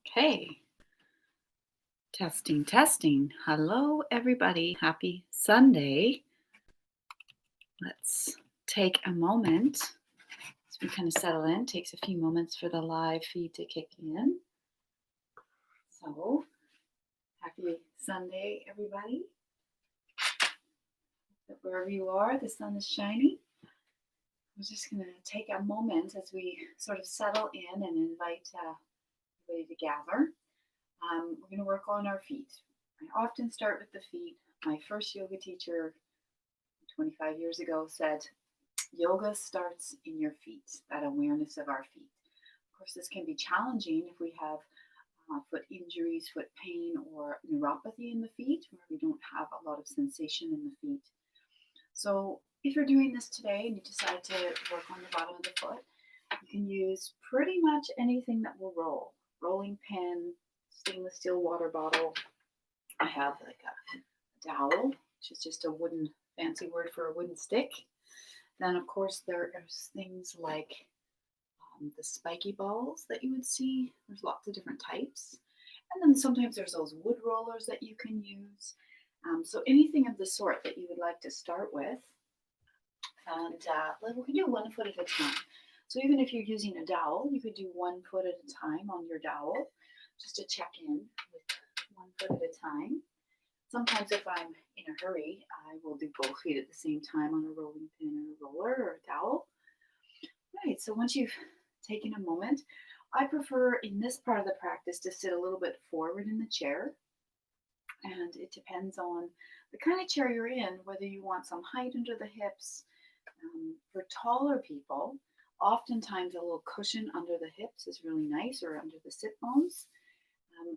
Okay, testing, testing. Hello, everybody. Happy Sunday. Let's take a moment as we kind of settle in. Takes a few moments for the live feed to kick in. So, happy Sunday, everybody. Wherever you are, the sun is shining. We're just going to take a moment as we sort of settle in and invite everybody to gather. We're going to work on our feet. I often start with the feet. My first yoga teacher 25 years ago said, yoga starts in your feet, that awareness of our feet. Of course, this can be challenging if we have foot injuries, foot pain, or neuropathy in the feet, where we don't have a lot of sensation in the feet. So, if you're doing this today and you decide to work on the bottom of the foot, you can use pretty much anything that will roll. Rolling pin, stainless steel water bottle. I have like a dowel, which is just a wooden, fancy word for a wooden stick. Then, of course, there are things like the spiky balls that you would see. There's lots of different types. And then sometimes there's those wood rollers that you can use. So anything of the sort that you would like to start with. And we can do 1 foot at a time. So even if you're using a dowel, you could do 1 foot at a time on your dowel, just to check in with 1 foot at a time. Sometimes if I'm in a hurry, I will do both feet at the same time on a rolling pin or a roller or a dowel. Right, so once you've taken a moment, I prefer in this part of the practice to sit a little bit forward in the chair. And it depends on the kind of chair you're in, whether you want some height under the hips. For taller people, oftentimes a little cushion under the hips is really nice, or under the sit bones.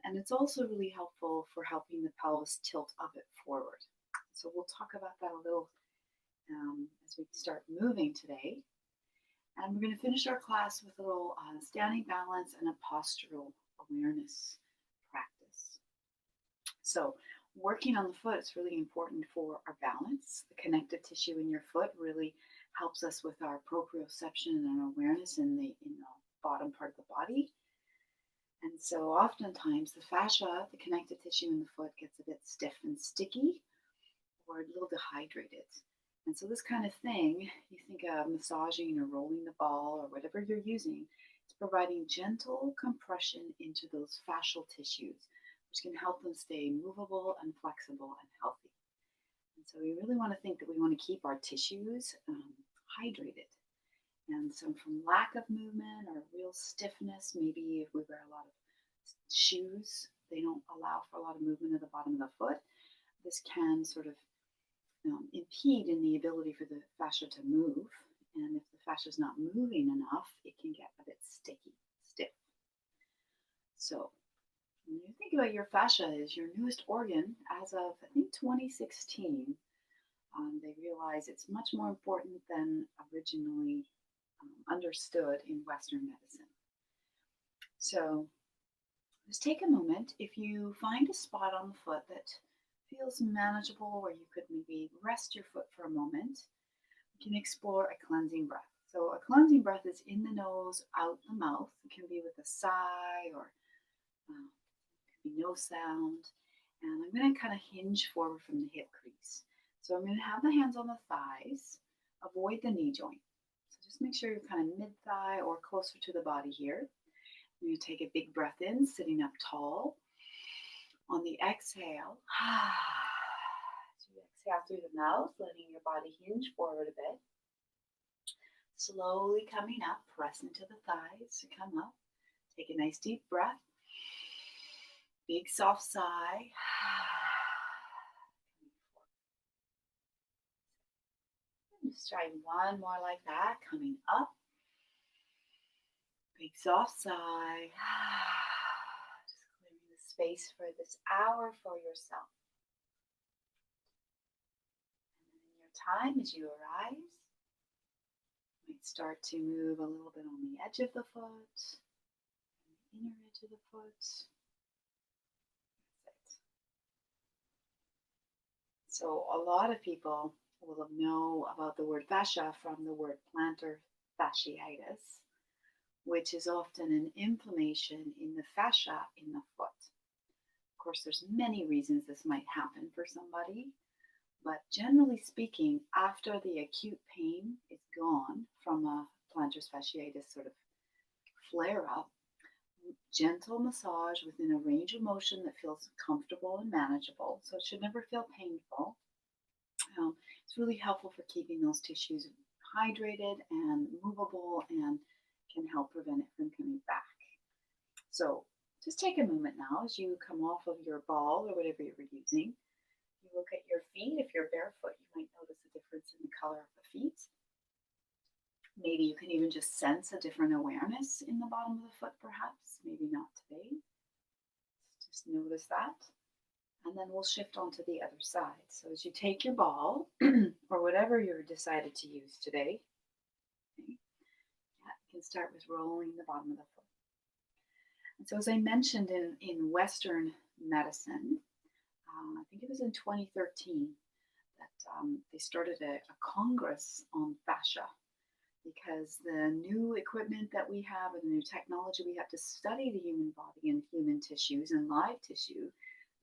And it's also really helpful for helping the pelvis tilt a bit forward. So we'll talk about that a little as we start moving today. And we're going to finish our class with a little standing balance and a postural awareness practice. So working on the foot is really important for our balance. The connective tissue in your foot really helps us with our proprioception and our awareness in the bottom part of the body. And so oftentimes the fascia, the connective tissue in the foot, gets a bit stiff and sticky or a little dehydrated. And so this kind of thing, you think of massaging or rolling the ball or whatever you're using, it's providing gentle compression into those fascial tissues, which can help them stay movable and flexible and healthy. And so we really want to think that we want to keep our tissues hydrated. And so from lack of movement or real stiffness, maybe if we wear a lot of shoes, they don't allow for a lot of movement at the bottom of the foot. This can sort of impede in the ability for the fascia to move. And if the fascia is not moving enough, it can get a bit sticky, stiff. So when you think about your fascia is your newest organ as of, I think, 2016, they realize it's much more important than originally understood in Western medicine. So just take a moment. If you find a spot on the foot that feels manageable, where you could maybe rest your foot for a moment, you can explore a cleansing breath. So a cleansing breath is in the nose, out the mouth. It can be with a sigh, or it could be no sound. And I'm going to kind of hinge forward from the hip crease. So I'm going to have the hands on the thighs, avoid the knee joint. So just make sure you're kind of mid-thigh or closer to the body here. I'm going to take a big breath in, sitting up tall. On the exhale, so you exhale through the mouth, letting your body hinge forward a bit. Slowly coming up, press into the thighs to come up. Take a nice deep breath. Big soft sigh. Just try one more like that, coming up. Big soft sigh. Just clearing the space for this hour for yourself. And then in your time, as you arise, you might start to move a little bit on the edge of the foot, the inner edge of the foot. That's it. So a lot of people will know about the word fascia from the word plantar fasciitis, which is often an inflammation in the fascia in the foot. Of course, there's many reasons this might happen for somebody, but generally speaking, after the acute pain is gone from a plantar fasciitis sort of flare up, gentle massage within a range of motion that feels comfortable and manageable. So it should never feel painful. It's really helpful for keeping those tissues hydrated and movable and can help prevent it from coming back. So just take a moment now as you come off of your ball or whatever you were using. You look at your feet. If you're barefoot, you might notice a difference in the color of the feet. Maybe you can even just sense a different awareness in the bottom of the foot, perhaps. Maybe not today. Just notice that. And then we'll shift on to the other side. So as you take your ball or whatever you're decided to use today, okay, you can start with rolling the bottom of the foot. And so as I mentioned in Western medicine, I think it was in 2013 that they started a congress on fascia, because the new equipment that we have and the new technology we have to study the human body and human tissues and live tissue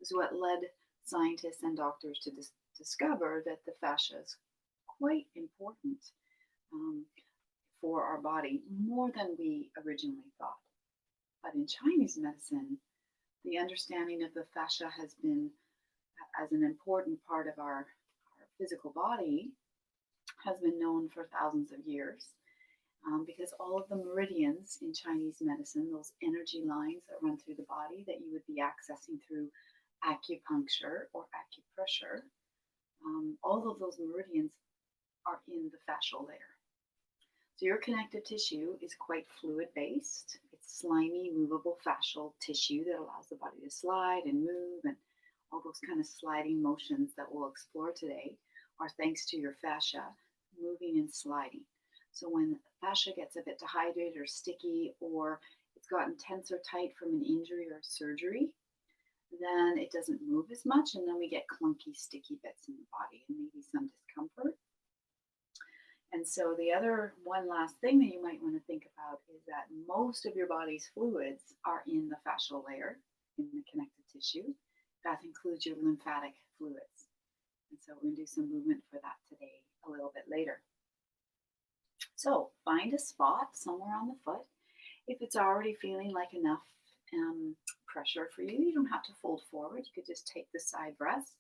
is what led scientists and doctors to discover that the fascia is quite important for our body, more than we originally thought. But in Chinese medicine, the understanding of the fascia has been as an important part of our physical body has been known for thousands of years, because all of the meridians in Chinese medicine, those energy lines that run through the body that you would be accessing through acupuncture or acupressure, all of those meridians are in the fascial layer. So your connective tissue is quite fluid based. It's slimy, movable fascial tissue that allows the body to slide and move, and all those kind of sliding motions that we'll explore today are thanks to your fascia moving and sliding. So when fascia gets a bit dehydrated or sticky, or it's gotten tense or tight from an injury or surgery, then it doesn't move as much, and then we get clunky, sticky bits in the body and maybe some discomfort. And so the other one last thing that you might want to think about is that most of your body's fluids are in the fascial layer, in the connective tissue. That includes your lymphatic fluids. And so we're going to do some movement for that today a little bit later. So find a spot somewhere on the foot. If it's already feeling like enough pressure for you, you don't have to fold forward. You could just take the side breaths.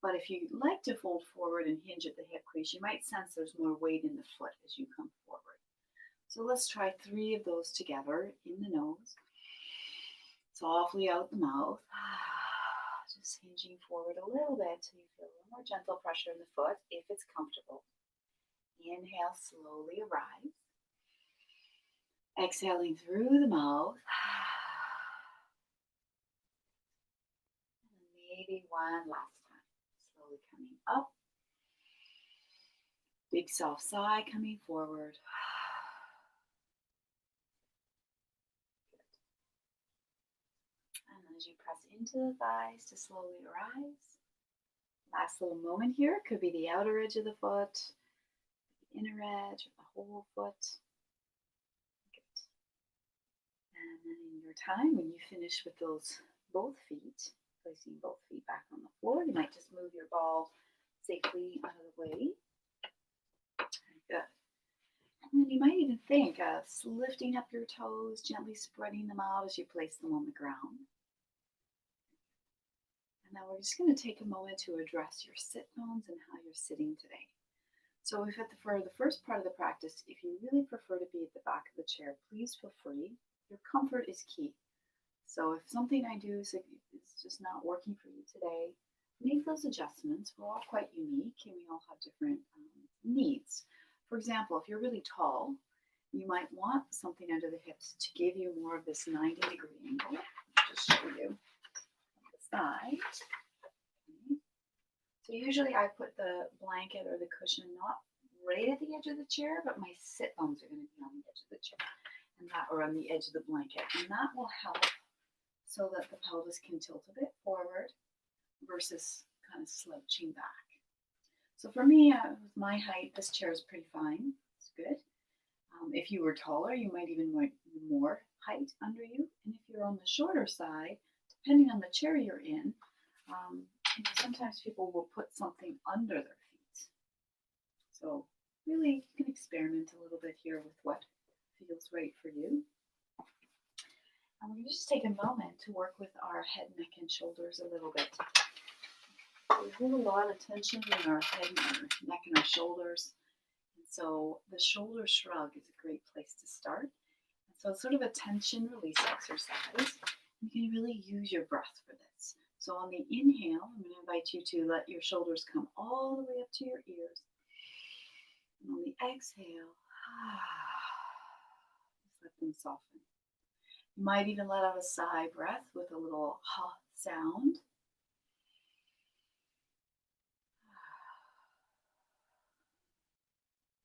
But if you like to fold forward and hinge at the hip crease, you might sense there's more weight in the foot as you come forward. So let's try 3 of those together in the nose, softly out the mouth, just hinging forward a little bit so you feel a little more gentle pressure in the foot if it's comfortable. Inhale, slowly arise. Exhaling through the mouth. And maybe one last time. Slowly coming up. Big soft sigh coming forward. Good. And as you press into the thighs to slowly rise. Last little moment here. Could be the outer edge of the foot, the inner edge, or the whole foot. Good. And then in your time, when you finish with those both feet, placing both feet back on the floor, you might just move your ball safely out of the way. Good. And then you might even think of lifting up your toes, gently spreading them out as you place them on the ground. And now we're just going to take a moment to address your sit bones and how you're sitting today. So for the first part of the practice, if you really prefer to be at the back of the chair, please feel free. Your comfort is key. So if something I do is just not working for you today, make those adjustments. We're all quite unique and we all have different needs. For example, if you're really tall, you might want something under the hips to give you more of this 90-degree angle. I'll just show you on the side. Okay. So usually I put the blanket or the cushion not right at the edge of the chair, but my sit bones are going to be on the edge of the chair, or on the edge of the blanket, and that will help so that the pelvis can tilt a bit forward versus kind of slouching back. So for me, with my height, this chair is pretty fine. It's good. If you were taller, you might even want more height under you. And if you're on the shorter side, depending on the chair you're in, um, sometimes people will put something under their feet. So really, you can experiment a little bit here with what feels right for you. And we're going to just take a moment to work with our head, neck, and shoulders a little bit. We hold a lot of tension in our head, and our neck, and our shoulders. And so the shoulder shrug is a great place to start. And so it's sort of a tension release exercise. You can really use your breath for this. So on the inhale, I'm going to invite you to let your shoulders come all the way up to your ears. And on the exhale, just let them soften. You might even let out a sigh breath with a little ha sound.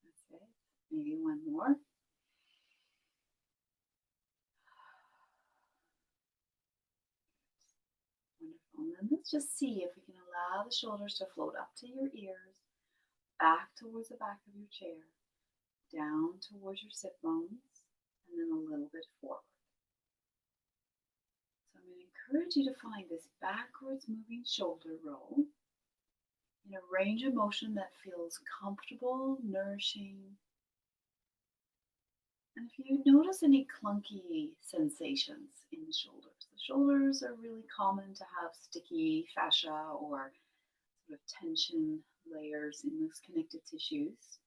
That's it. Maybe one more. Wonderful. And then let's just see if we can allow the shoulders to float up to your ears, back towards the back of your chair, down towards your sit bones, and then a little bit forward. So I'm going to encourage you to find this backwards moving shoulder roll in a range of motion that feels comfortable, nourishing. And if you notice any clunky sensations in the shoulders are really common to have sticky fascia or sort of tension layers in those connective tissues.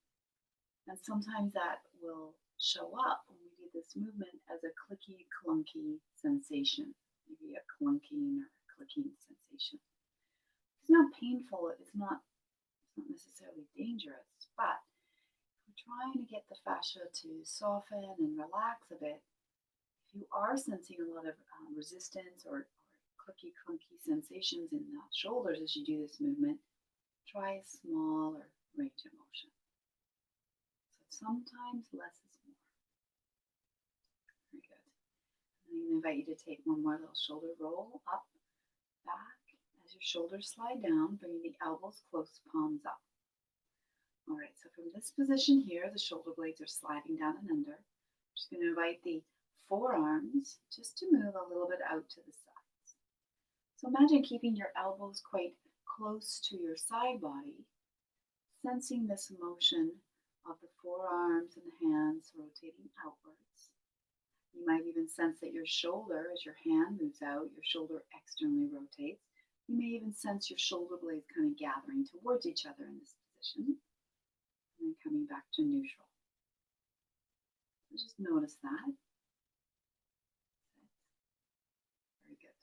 And sometimes that will show up when we do this movement as a clicky, clunky sensation, maybe a clunking or clicking sensation. It's not painful, it's not necessarily dangerous, but if we're trying to get the fascia to soften and relax a bit, if you are sensing a lot of resistance or clicky, clunky sensations in the shoulders as you do this movement, try a smaller range of motion. So sometimes less is more. Very good. And I'm going to invite you to take one more little shoulder roll up, back. As your shoulders slide down, bringing the elbows close, palms up. All right, so from this position here, the shoulder blades are sliding down and under. I'm just going to invite the forearms just to move a little bit out to the sides. So imagine keeping your elbows quite close to your side body, sensing this motion of the forearms and the hands rotating outwards. You might even sense that your shoulder, as your hand moves out, your shoulder externally rotates. You may even sense your shoulder blades kind of gathering towards each other in this position, and then coming back to neutral. So just notice that. Very good.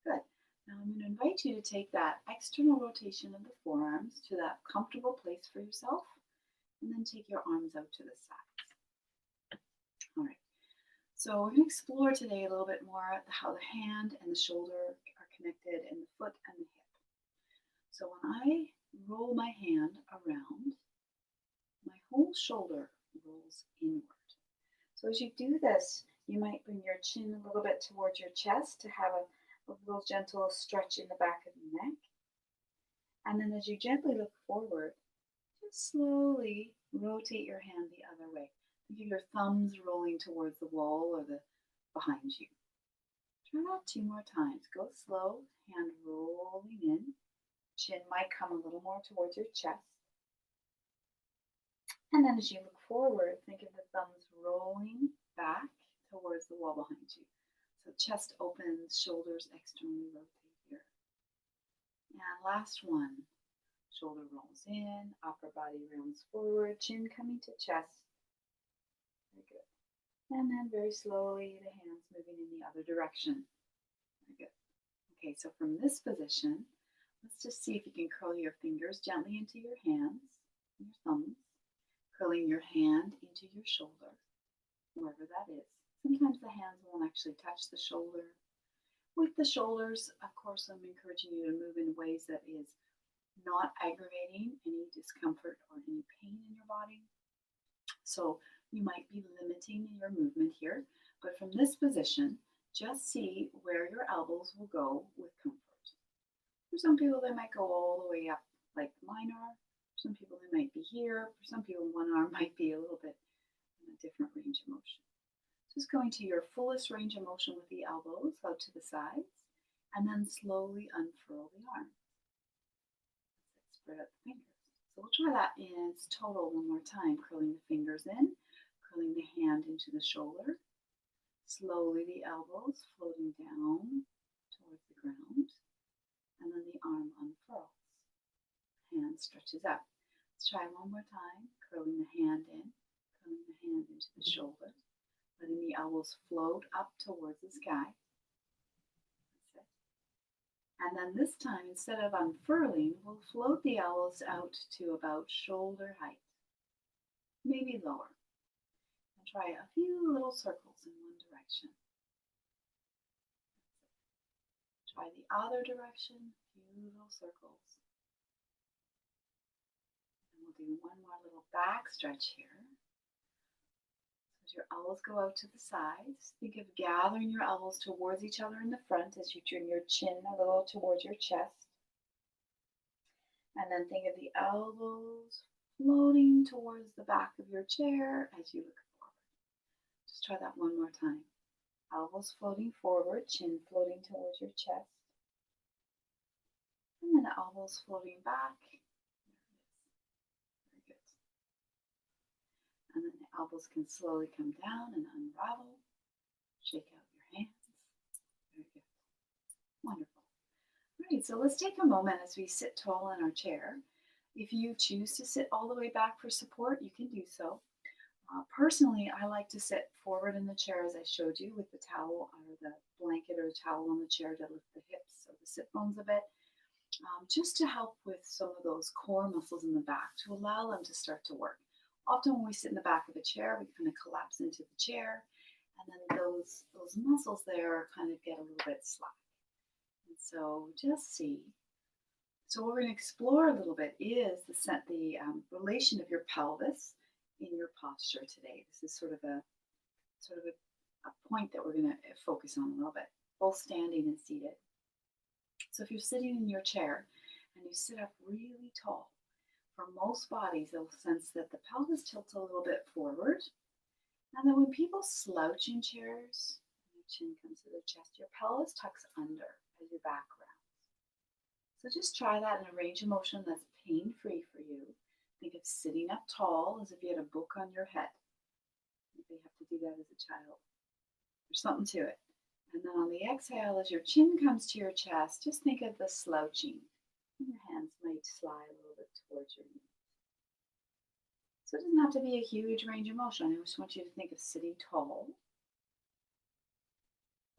Good. Now I'm going to invite you to take that external rotation of the forearms to that comfortable place for yourself, and then take your arms out to the sides. All right. So we're going to explore today a little bit more how the hand and the shoulder are connected, and the foot and the hip. So when I roll my hand around, my whole shoulder rolls inward. So as you do this, you might bring your chin a little bit towards your chest to have a little gentle stretch in the back of the neck. And then as you gently look forward, just slowly rotate your hand the other way. Think of your thumbs rolling towards the wall or the behind you. Try that 2 more times. Go slow, hand rolling in. Chin might come a little more towards your chest. And then as you look forward, think of the thumbs rolling back towards the wall behind you. So chest opens, shoulders externally rotate here. And last one. Shoulder rolls in, upper body rounds forward, chin coming to chest. Very good. And then very slowly, the hands moving in the other direction. Very good. Okay, so from this position, let's just see if you can curl your fingers gently into your hands, your thumbs, curling your hand into your shoulder, wherever that is. Sometimes the hands won't actually touch the shoulder. With the shoulders, of course, I'm encouraging you to move in ways that is not aggravating any discomfort or any pain in your body. So you might be limiting your movement here, but from this position, just see where your elbows will go with comfort. For some people, they might go all the way up like mine are. For some people, they might be here. For some people, one arm might be a little bit in a different range of motion. Just going to your fullest range of motion with the elbows out to the sides, and then slowly unfurl the arms. Spread out the fingers. So we'll try that in its total one more time, curling the fingers in, curling the hand into the shoulder, slowly the elbows floating down towards the ground, and then the arm unfurls. Hand stretches out. Let's try one more time, curling the hand in, curling the hand into the shoulder, letting the elbows float up towards the sky. That's it. And then this time, instead of unfurling, we'll float the elbows out to about shoulder height, maybe lower. And try a few little circles in one direction. Try the other direction, a few little circles. And we'll do one more little back stretch here. Your elbows go out to the sides. Think of gathering your elbows towards each other in the front as you turn your chin a little towards your chest. And then think of the elbows floating towards the back of your chair as you look forward. Just try that one more time. Elbows floating forward, chin floating towards your chest. And then the elbows floating back. And then the elbows can slowly come down and unravel. Shake out your hands. Very good. Wonderful. All right, so let's take a moment as we sit tall in our chair. If you choose to sit all the way back for support, you can do so. Personally, I like to sit forward in the chair as I showed you with the towel or the blanket or towel on the chair to lift the hips or the sit bones a bit, just to help with some of those core muscles in the back to allow them to start to work. Often when we sit in the back of a chair, we kind of collapse into the chair, and then those muscles there kind of get a little bit slack. And so just see. So what we're going to explore a little bit is the relation of your pelvis in your posture today. This is sort of a point that we're going to focus on a little bit, both standing and seated. So if you're sitting in your chair and you sit up really tall, for most bodies, they'll sense that the pelvis tilts a little bit forward. And then when people slouch in chairs, and your chin comes to the chest, your pelvis tucks under as your back rounds. So just try that in a range of motion that's pain-free for you. Think of sitting up tall as if you had a book on your head. Maybe you have to do that as a child. There's something to it. And then on the exhale, as your chin comes to your chest, just think of the slouching. And your hands might slide a little bit towards your knees. So it doesn't have to be a huge range of motion. I just want you to think of sitting tall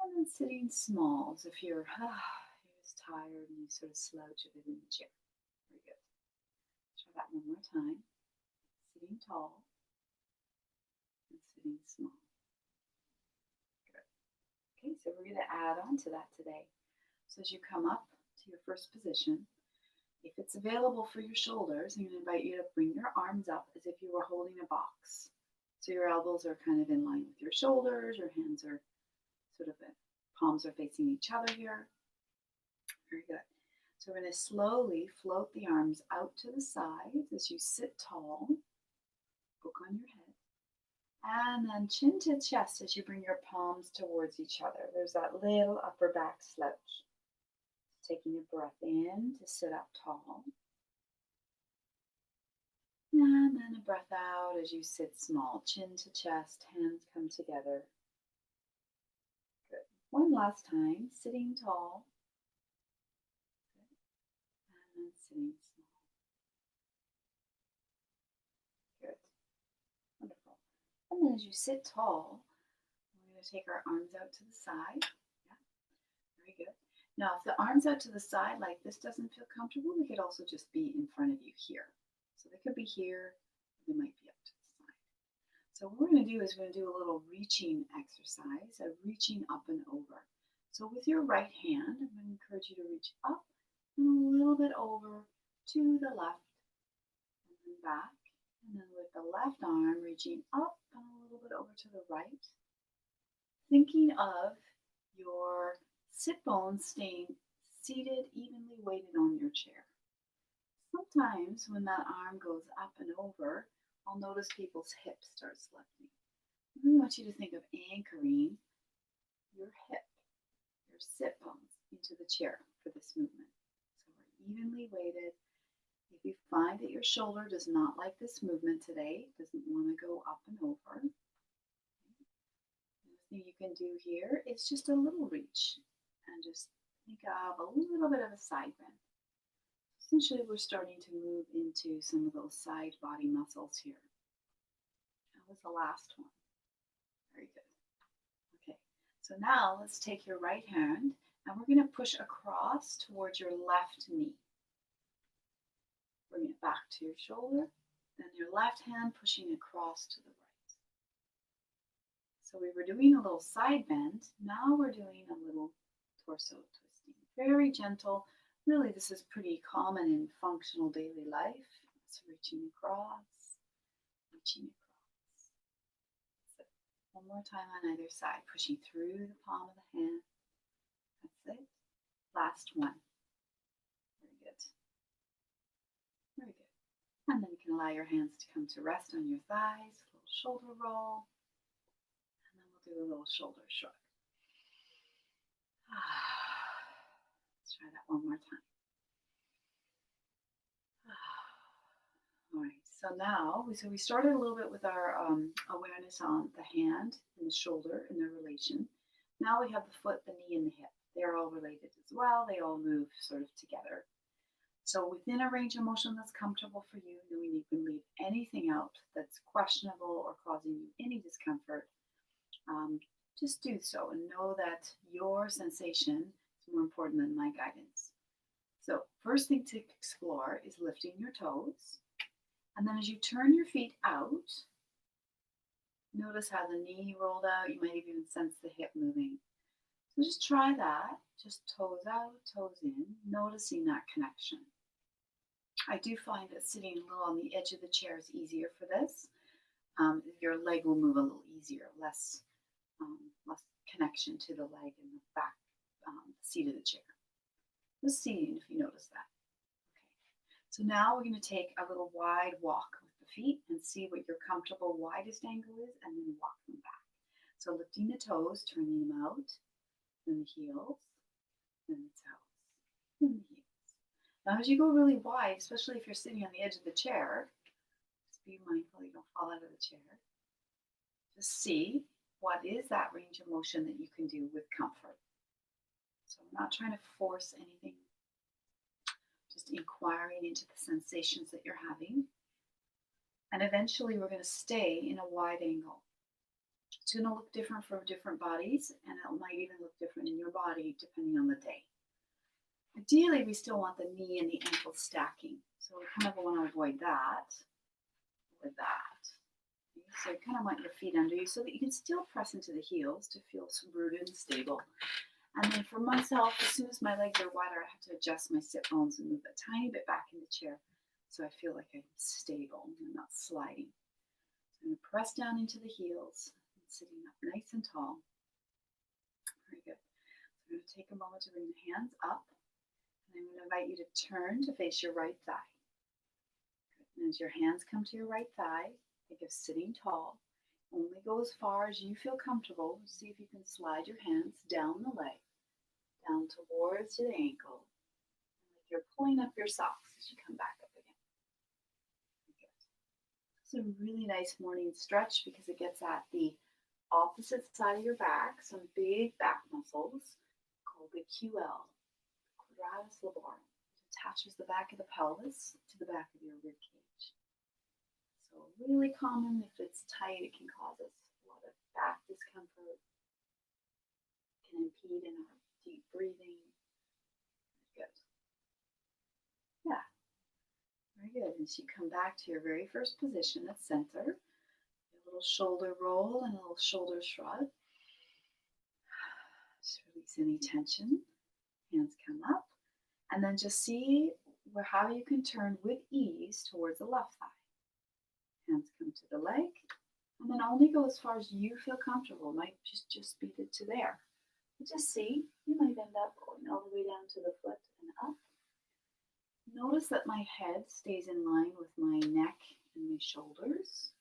and then sitting small as if you're just tired and you sort of slouch a bit in the chair. Very good. Try that one more time. Sitting tall and sitting small. Good. Okay, so we're going to add on to that today. So as you come up to your first position, if it's available for your shoulders, I'm going to invite you to bring your arms up as if you were holding a box. So your elbows are kind of in line with your shoulders, your hands are sort of, palms are facing each other here. Very good. So we're going to slowly float the arms out to the sides as you sit tall, book on your head. And then chin to chest as you bring your palms towards each other. There's that little upper back slouch. Taking a breath in to sit up tall. And then a breath out as you sit small, chin to chest, hands come together. Good. One last time, sitting tall. Good. And then sitting small. Good. Wonderful. And then as you sit tall, we're going to take our arms out to the side. Yeah. Very good. Now, if the arms out to the side like this doesn't feel comfortable, we could also just be in front of you here. So they could be here, or they might be up to the side. So what we're going to do is we're going to do a little reaching exercise, a reaching up and over. So with your right hand, I'm going to encourage you to reach up and a little bit over to the left and then back. And then with the left arm, reaching up and a little bit over to the right. Thinking of your sit bones staying seated, evenly weighted on your chair. Sometimes when that arm goes up and over, I'll notice people's hips start lifting. I really want you to think of anchoring your hip, your sit bones into the chair for this movement. So we're evenly weighted. If you find that your shoulder does not like this movement today, doesn't want to go up and over, the thing you can do here is just a little reach and just think of a little bit of a side bend. Essentially, we're starting to move into some of those side body muscles here. That was the last one. Very good. Okay, so now let's take your right hand and we're going to push across towards your left knee. Bring it back to your shoulder, then your left hand pushing across to the right. So we were doing a little side bend, now we're doing a little torso twisting. Very gentle. Really, this is pretty common in functional daily life. So reaching across, reaching across. So one more time on either side, pushing through the palm of the hand. That's it. Last one. Very good. Very good. And then you can allow your hands to come to rest on your thighs, a little shoulder roll, and then we'll do a little shoulder shrug. Let's try that one more time. All right, so now, we started a little bit with our awareness on the hand and the shoulder and their relation. Now we have the foot, the knee, and the hip. They're all related as well. They all move sort of together. So within a range of motion that's comfortable for you, knowing you can leave anything out that's questionable or causing you any discomfort, just do so and know that your sensation is more important than my guidance. So first thing to explore is lifting your toes. And then as you turn your feet out, notice how the knee rolled out. You might even sense the hip moving. So just try that. Just toes out, toes in, noticing that connection. I do find that sitting a little on the edge of the chair is easier for this. Your leg will move a little easier, less connection to the leg and the back seat of the chair. Just seeing if you notice that. Okay. So now we're going to take a little wide walk with the feet and see what your comfortable widest angle is, and then walk them back. So lifting the toes, turning them out, then the heels, then the toes, then the heels. Now as you go really wide, especially if you're sitting on the edge of the chair, just be mindful you don't fall out of the chair. Just see what is that range of motion that you can do with comfort. So I'm not trying to force anything, just inquiring into the sensations that you're having. And eventually we're going to stay in a wide angle. It's going to look different for different bodies, and it might even look different in your body depending on the day. Ideally, we still want the knee and the ankle stacking. So we kind of want to avoid that with that. Okay? So you kind of want your feet under you so that you can still press into the heels to feel rooted and stable. And then for myself, as soon as my legs are wider, I have to adjust my sit bones and move a tiny bit back in the chair so I feel like I'm stable and not sliding. So I'm going to press down into the heels and sitting up nice and tall. Very good. So I'm going to take a moment to bring the hands up, and I'm going to invite you to turn to face your right thigh. Good. And as your hands come to your right thigh, think of sitting tall. Only go as far as you feel comfortable. See if you can slide your hands down the leg, down towards the ankle, and like you're pulling up your socks as you come back up again. Good. It's a really nice morning stretch because it gets at the opposite side of your back, some big back muscles called the QL, quadratus lumborum. It attaches the back of the pelvis to the back of your rib cage. So really common. If it's tight, it can cause us a lot of back discomfort. It can impede in our deep breathing. Good. Yeah. Very good. As you come back to your very first position at center, a little shoulder roll and a little shoulder shrug. Just release any tension. Hands come up. And then just see how you can turn with ease towards the left thigh. Hands come to the leg, and then only go as far as you feel comfortable. It might just be to there. But just see, you might end up going all the way down to the foot and up. Notice that my head stays in line with my neck and my shoulders.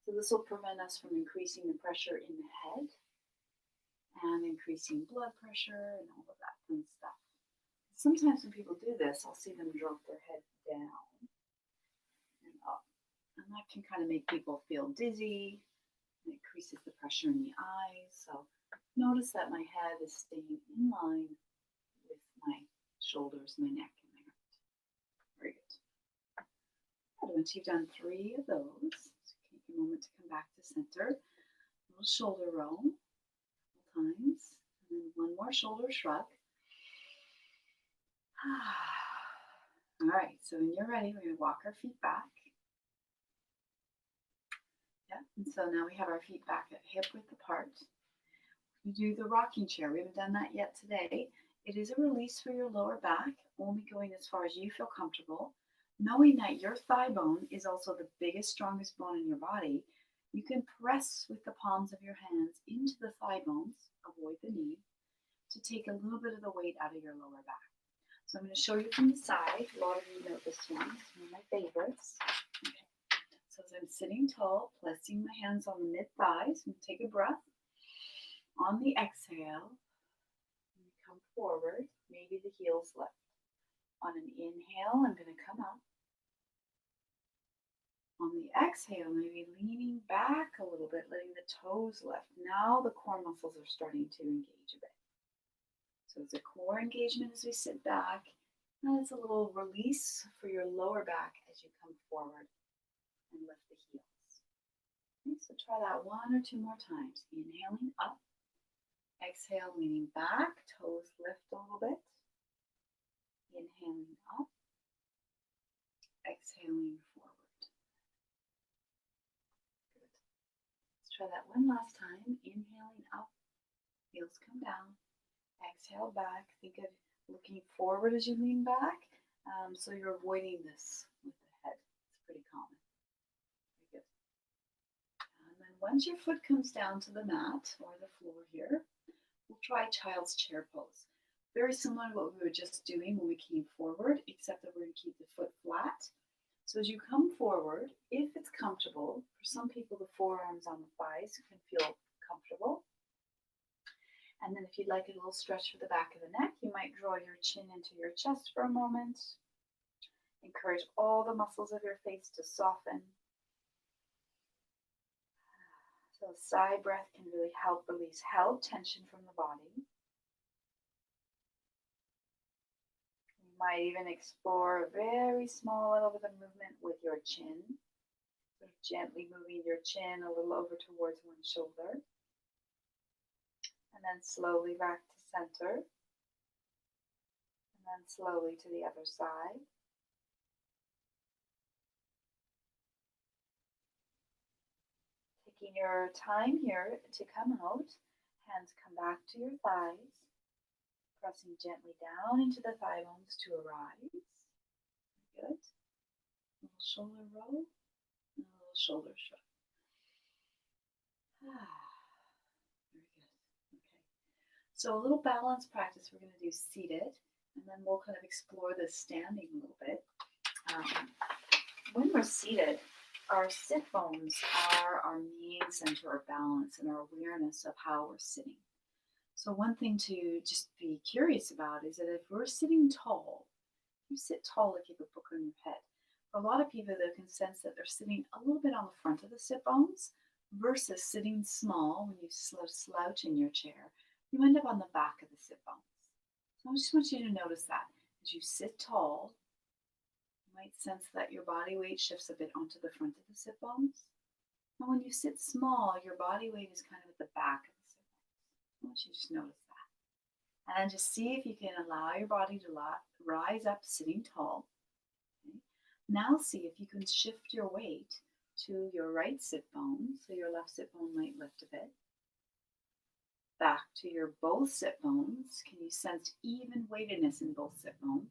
So this will prevent us from increasing the pressure in the head and increasing blood pressure and all of that fun stuff. Sometimes when people do this, I'll see them drop their head down and up. And that can kind of make people feel dizzy. It increases the pressure in the eyes. So notice that my head is staying in line with my shoulders, my neck, and my heart. Very good. Good. Once you've done 3 of those, take a moment to come back to center. A little shoulder roll, a couple times, and then one more shoulder shrug. All right, so when you're ready, we're going to walk our feet back. Yeah, and so now we have our feet back at hip width apart. We do the rocking chair. We haven't done that yet today. It is a release for your lower back, only going as far as you feel comfortable. Knowing that your thigh bone is also the biggest, strongest bone in your body, you can press with the palms of your hands into the thigh bones, avoid the knee, to take a little bit of the weight out of your lower back. So I'm going to show you from the side. A lot of you know this one. It's one of my favorites. Okay. So as I'm sitting tall, placing my hands on the mid-thighs, I'm going to take a breath. On the exhale, come forward, maybe the heels lift. On an inhale, I'm going to come up. On the exhale, maybe leaning back a little bit, letting the toes lift. Now the core muscles are starting to engage a bit. So it's a core engagement as we sit back, and it's a little release for your lower back as you come forward and lift the heels. Okay, so try that 1 or 2 more times. Inhaling up, exhale, leaning back, toes lift a little bit. Inhaling up, exhaling forward. Good. Let's try that one last time. Inhaling up, heels come down. Exhale back. Think of looking forward as you lean back. So you're avoiding this with the head. It's pretty common. Very good. And then once your foot comes down to the mat or the floor here, we'll try child's chair pose. Very similar to what we were just doing when we came forward, except that we're going to keep the foot flat. So as you come forward, if it's comfortable, for some people the forearms on the thighs can feel comfortable. And then if you'd like a little stretch for the back of the neck, you might draw your chin into your chest for a moment. Encourage all the muscles of your face to soften. So a sigh breath can really help release held tension from the body. You might even explore a very small little bit of movement with your chin. Sort of gently moving your chin a little over towards one shoulder. And then slowly back to center. And then slowly to the other side. Taking your time here to come out. Hands come back to your thighs. Pressing gently down into the thigh bones to arise. Good. A little shoulder roll and a little shoulder shrug. Very good. Okay. So a little balance practice we're going to do seated, and then we'll kind of explore this standing a little bit. When we're seated, our sit bones are our main center of balance and our awareness of how we're sitting. So one thing to just be curious about is that if we're sitting tall, you sit tall like you have a book on your head. For a lot of people, they can sense that they're sitting a little bit on the front of the sit bones versus sitting small when you slouch in your chair. You end up on the back of the sit bones. So I just want you to notice that as you sit tall, you might sense that your body weight shifts a bit onto the front of the sit bones. And when you sit small, your body weight is kind of at the back of the sit bones. I want you to just notice that. And then just see if you can allow your body to rise up sitting tall. Okay. Now see if you can shift your weight to your right sit bone. So your left sit bone might lift a bit. Back to your both sit bones. Can you sense even weightedness in both sit bones?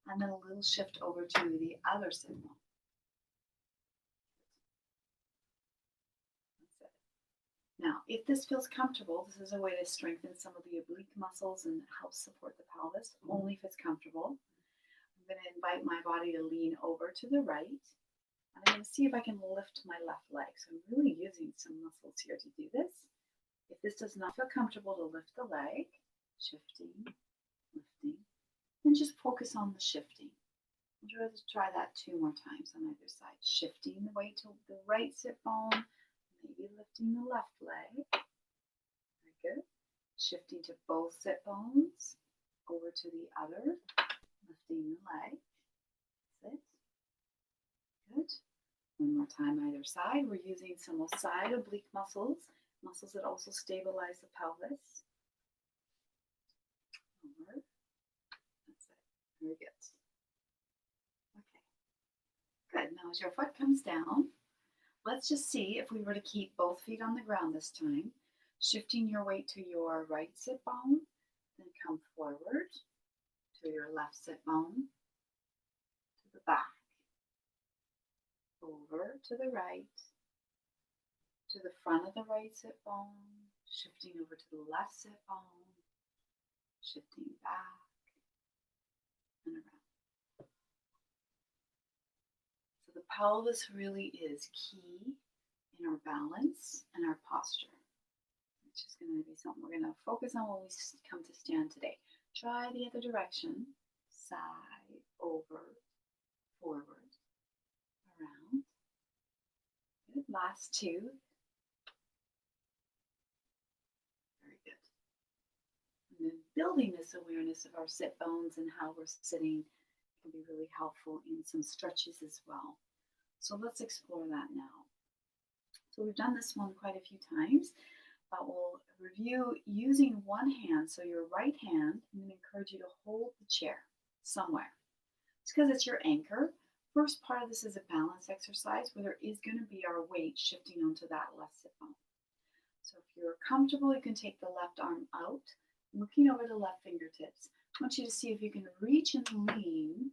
And then a little shift over to the other sit bone. That's it. Now, if this feels comfortable, this is a way to strengthen some of the oblique muscles and help support the pelvis, only if it's comfortable. I'm going to invite my body to lean over to the right. And I'm going to see if I can lift my left leg. So I'm really using some muscles here to do this. If this does not feel comfortable to lift the leg, shifting, lifting, then just focus on the shifting. I'll try that 2 more times on either side. Shifting the weight to the right sit bone, maybe lifting the left leg. Very good. Shifting to both sit bones, over to the other, lifting the leg. Sit. Good. 1 more time either side. We're using some side oblique muscles, muscles that also stabilize the pelvis. Over. That's it. Very good. Okay. Good. Now as your foot comes down, let's just see if we were to keep both feet on the ground this time, shifting your weight to your right sit bone, then come forward to your left sit bone, to the back, over to the right, to the front of the right sit bone, shifting over to the left sit bone, shifting back and around. So the pelvis really is key in our balance and our posture, which is going to be something we're going to focus on when we come to stand today. Try the other direction, side, over, forward, around. Good. Last 2. Very good. And then building this awareness of our sit bones and how we're sitting can be really helpful in some stretches as well. So let's explore that now. So we've done this one quite a few times, but we'll review using one hand. So your right hand, I'm going to encourage you to hold the chair somewhere. It's because it's your anchor. First part of this is a balance exercise where there is going to be our weight shifting onto that left sit bone. So if you're comfortable, you can take the left arm out, looking over the left fingertips. I want you to see if you can reach and lean,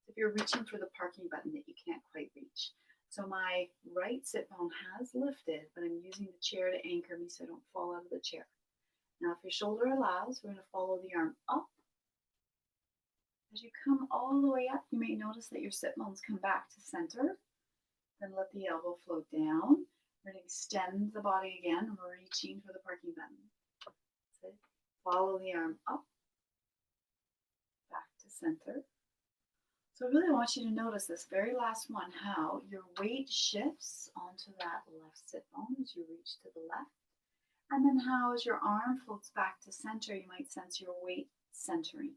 if you're reaching for the parking button that you can't quite reach. So my right sit bone has lifted, but I'm using the chair to anchor me so I don't fall out of the chair. Now, if your shoulder allows, we're going to follow the arm up. As you come all the way up, you may notice that your sit bones come back to center. Then let the elbow float down. We're going to extend the body again, reaching for the parking button. That's it. Follow the arm up, back to center. So I really want you to notice this very last one, how your weight shifts onto that left sit bone as you reach to the left. And then how as your arm floats back to center, you might sense your weight centering.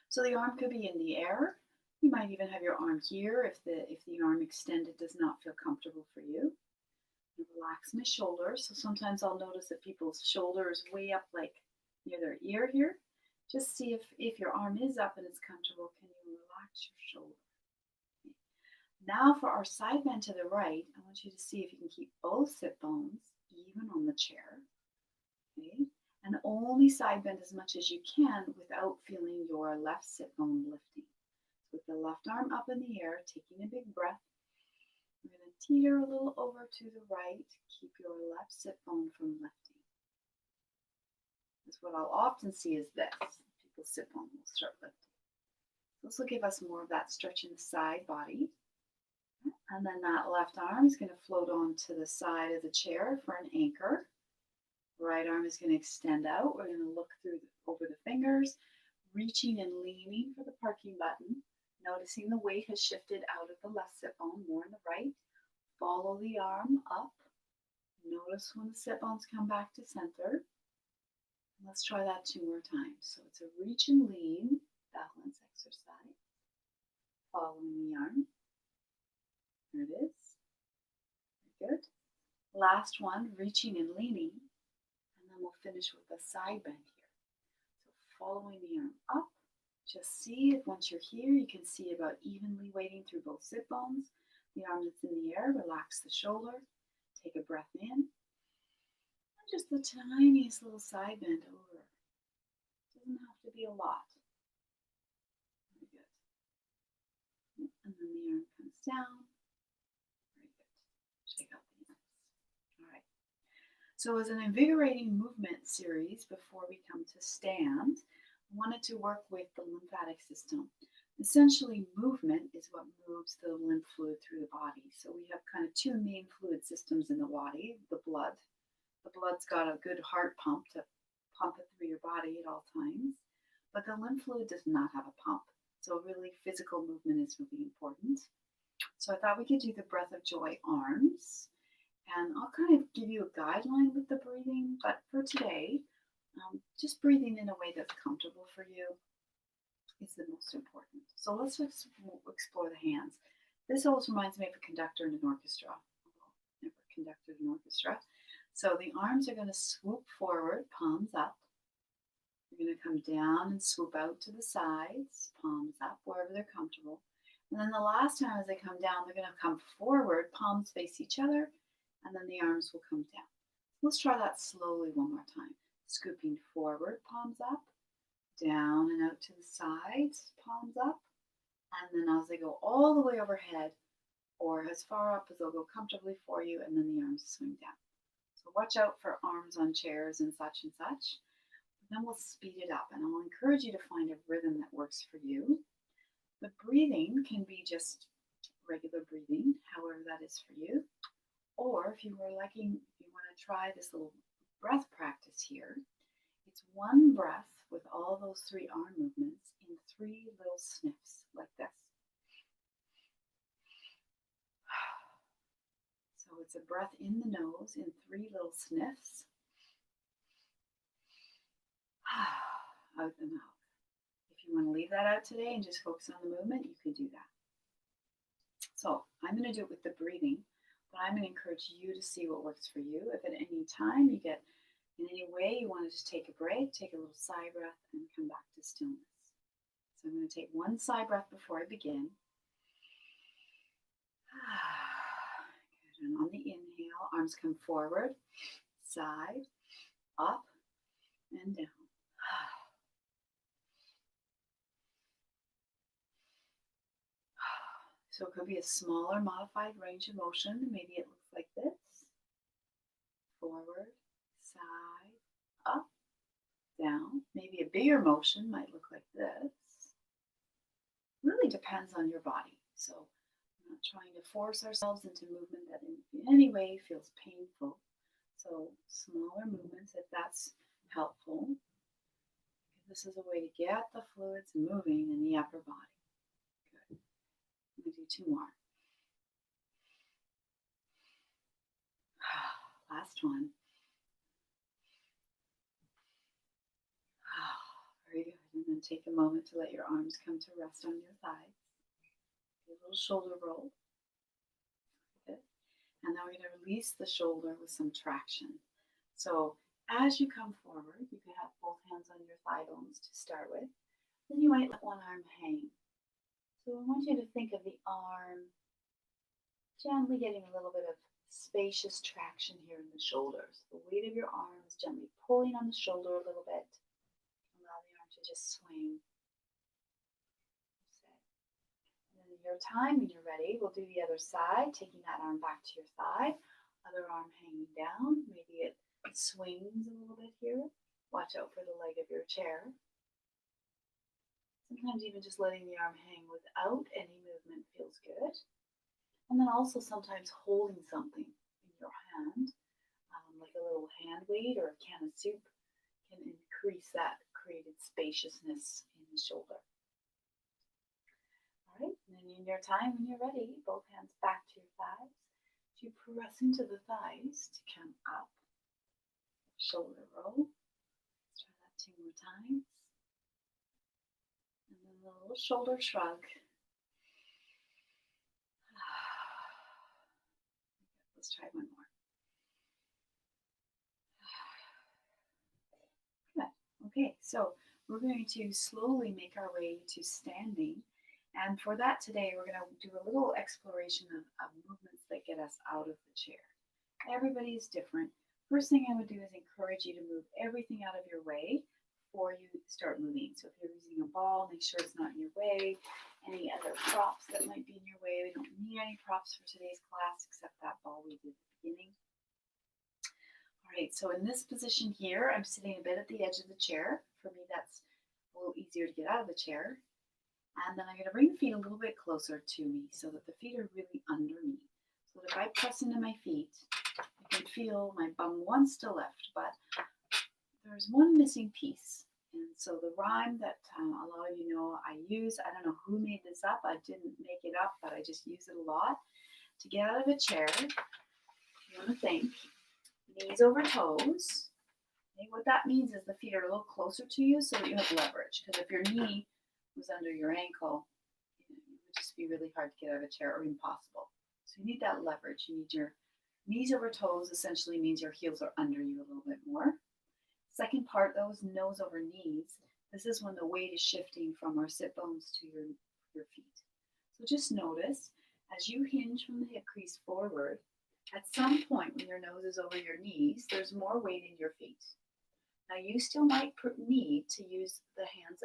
So the arm could be in the air. You might even have your arm here if the arm extended does not feel comfortable for you. Relax my shoulders. So sometimes I'll notice that people's shoulder is way up like near their ear here. Just see if your arm is up and it's comfortable, can you relax your shoulder? Okay. Now for our side bend to the right, I want you to see if you can keep both sit bones even on the chair. Okay. And only side bend as much as you can without feeling your left sit bone lifting. With the left arm up in the air, taking a big breath, we're going to teeter a little over to the right. Keep your left sit bone from lifting. Because what I'll often see is this. People's sit bone will start lifting. This will give us more of that stretch in the side body. And then that left arm is going to float onto the side of the chair for an anchor. Right arm is going to extend out. We're going to look over the fingers, reaching and leaning for the parking button. Noticing the weight has shifted out of the left sit bone, more in the right. Follow the arm up. Notice when the sit bones come back to center. Let's try that 2 more times. So it's a reach and lean balance exercise. Following the arm. There it is. Very good. Last one, reaching and leaning. And then we'll finish with a side bend here. So following the arm up. Just see if once you're here, you can see about evenly weighting through both sit bones. The arm that's in the air, relax the shoulder. Take a breath in. And just the tiniest little side bend over. Doesn't have to be a lot. Very good. And then the arm comes down. Very good. Shake out the arms. All right. So as an invigorating movement series before we come to stand, wanted to work with the lymphatic system. Essentially, movement is what moves the lymph fluid through the body. So we have kind of two main fluid systems in the body: the blood. The blood's got a good heart pump to pump it through your body at all times, but the lymph fluid does not have a pump. So really, physical movement is really important. So I thought we could do the Breath of Joy arms, and I'll kind of give you a guideline with the breathing, but for today, just breathing in a way that's comfortable for you is the most important. So let's explore the hands. This always reminds me of a conductor in an orchestra. Although never conducted an orchestra. So the arms are going to swoop forward, palms up. You're going to come down and swoop out to the sides, palms up, wherever they're comfortable. And then the last time as they come down, they're going to come forward, palms face each other, and then the arms will come down. Let's try that slowly one more time. Scooping forward, palms up, down and out to the sides, palms up, and then as they go all the way overhead or as far up as they'll go comfortably for you, and then the arms swing down. So watch out for arms on chairs and such and such. Then we'll speed it up, and I'll encourage you to find a rhythm that works for you. The breathing can be just regular breathing, however that is for you. Or if you want to try this little breath practice here, it's one breath with all those three arm movements in 3 little sniffs like this. So it's a breath in the nose in 3 little sniffs. Out the mouth. If you want to leave that out today and just focus on the movement, you could do that. So I'm going to do it with the breathing, but I'm going to encourage you to see what works for you. If at any time you get in any way you want to just take a break, take a little sigh breath and come back to stillness. So I'm going to take one sigh breath before I begin. Good. And on the inhale, arms come forward, side, up, and down. So it could be a smaller modified range of motion. Maybe it looks like this. Forward, side, up, down. Maybe a bigger motion might look like this. Really depends on your body. So we're not trying to force ourselves into movement that in any way feels painful. So smaller movements, if that's helpful. This is a way to get the fluids moving in the upper body. Good. I'm going to do 2 more. Last one. Very good. And then take a moment to let your arms come to rest on your thighs. A little shoulder roll. Good. And now we're going to release the shoulder with some traction. So as you come forward, you can have both hands on your thigh bones to start with. Then you might let one arm hang. So I want you to think of the arm gently getting a little bit of spacious traction here in the shoulders. The weight of your arm is gently pulling on the shoulder a little bit. Allow the arm to just swing. And then in your time, when you're ready, we'll do the other side, taking that arm back to your thigh. Other arm hanging down. Maybe it swings a little bit here. Watch out for the leg of your chair. Sometimes even just letting the arm hang without any movement feels good. And then also sometimes holding something in your hand, like a little hand weight or a can of soup, can increase that created spaciousness in the shoulder. All right, and then in your time, when you're ready, both hands back to your thighs. You press into the thighs to come up. Shoulder roll. Let's try that 2 more times. And then a little shoulder shrug. Let's try one more. Good. Okay, so we're going to slowly make our way to standing. And for that today, we're going to do a little exploration of movements that get us out of the chair. Everybody is different. First thing I would do is encourage you to move everything out of your way before you start moving. So if you're using a ball, make sure it's not in your way. Any other props that might be in your way. We don't need any props for today's class except that ball we did at the beginning. All right, so in this position here, I'm sitting a bit at the edge of the chair. For me, that's a little easier to get out of the chair. And then I'm going to bring the feet a little bit closer to me so that the feet are really under me. So that if I press into my feet, I can feel my bum one still left, but there's one missing piece. And so the rhyme that a lot of you know I use, I don't know who made this up. I didn't make it up, but I just use it a lot. To get out of a chair, you want to think knees over toes. Okay, what that means is the feet are a little closer to you so that you have leverage. Because if your knee was under your ankle, it would just be really hard to get out of a chair or impossible. So you need that leverage. You need your knees over toes, essentially means your heels are under you a little bit more. Second part, though, is nose over knees. This is when the weight is shifting from our sit bones to your feet. So just notice as you hinge from the hip crease forward, at some point when your nose is over your knees, there's more weight in your feet. Now you still might need to use the hands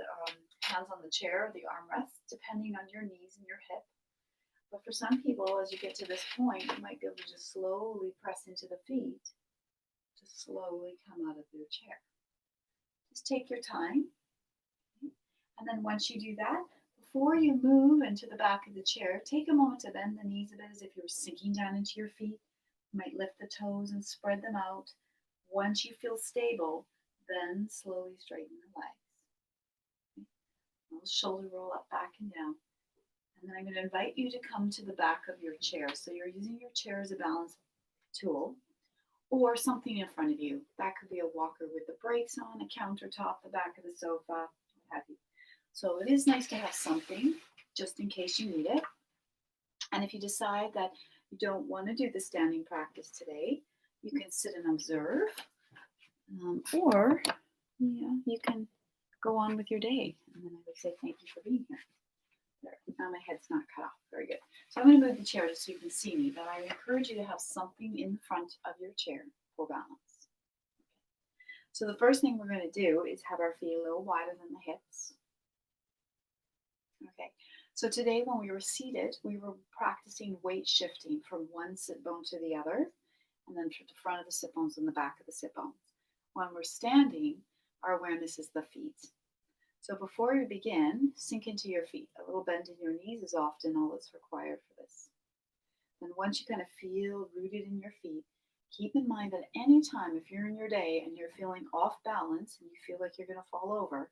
on the chair or the armrest, depending on your knees and your hip. But for some people, as you get to this point, you might be able to just slowly press into the feet to slowly come out of your chair. Just take your time. And then once you do that, before you move into the back of the chair, take a moment to bend the knees a bit as if you were sinking down into your feet. You might lift the toes and spread them out. Once you feel stable, then slowly straighten the legs. A little shoulder roll up, back and down. And then I'm going to invite you to come to the back of your chair. So you're using your chair as a balance tool or something in front of you. That could be a walker with the brakes on, a countertop, the back of the sofa, what have you. So it is nice to have something just in case you need it. And if you decide that you don't want to do the standing practice today, you can sit and observe, or you can go on with your day. And then I would say thank you for being here. There. Now my head's not cut off. Very good. So I'm going to move the chair just so you can see me, but I encourage you to have something in front of your chair for balance. Okay. So the first thing we're going to do is have our feet a little wider than the hips. Okay. So today when we were seated, we were practicing weight shifting from one sit bone to the other, and then from the front of the sit bones and the back of the sit bones. When we're standing, our awareness is the feet. So before you begin, sink into your feet. A little bend in your knees is often all that's required for this. Then once you kind of feel rooted in your feet, keep in mind that anytime if you're in your day and you're feeling off balance and you feel like you're going to fall over,